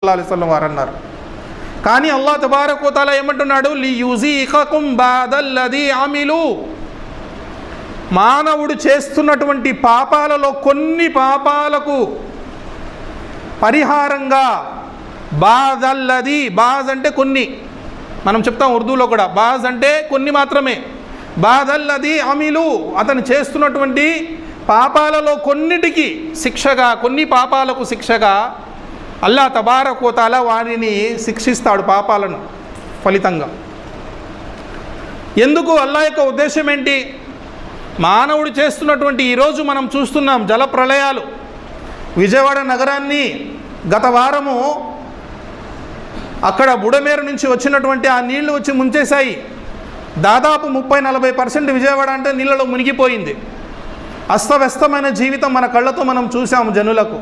సల్లల్లాహు అలైహి వసల్లం వారు అన్నారు. కానీ అల్లాహ్ తబారక వ తఆలా ఏమంటున్నాడు, లియుజీఖకుం బాదల్లదీ అమిలు, మానవుడు చేస్తున్నటువంటి పాపాలలో కొన్ని పాపాలకు పరిహారంగా బాదల్లది, బాజ్ అంటే కొన్ని, మనం చెప్తాం ఉర్దూలో కూడా, బాజ్ అంటే కొన్ని మాత్రమే, బాదల్లది అమిలు, అతను చేస్తున్నటువంటి పాపాలలో కొన్నిటికి శిక్షగా, కొన్ని పాపాలకు శిక్షగా అల్లాహ్ తబారక వ తఆలా వారిని శిక్షిస్తాడు పాపాలను ఫలితంగా. ఎందుకు? అల్లాహ్ యొక్క ఉద్దేశం ఏంటి? మానవుడు చేస్తున్నటువంటి ఈరోజు మనం చూస్తున్నాం జల ప్రళయాలు. విజయవాడ నగరాన్ని గత వారము అక్కడ బుడమేరు నుంచి వచ్చినటువంటి ఆ నీళ్లు వచ్చి ముంచేశాయి. దాదాపు 30-40% విజయవాడ అంటే నీళ్ళలో మునిగిపోయింది. అస్తవ్యస్తమైన జీవితం మన కళ్ళతో మనం చూసాము జనులకు.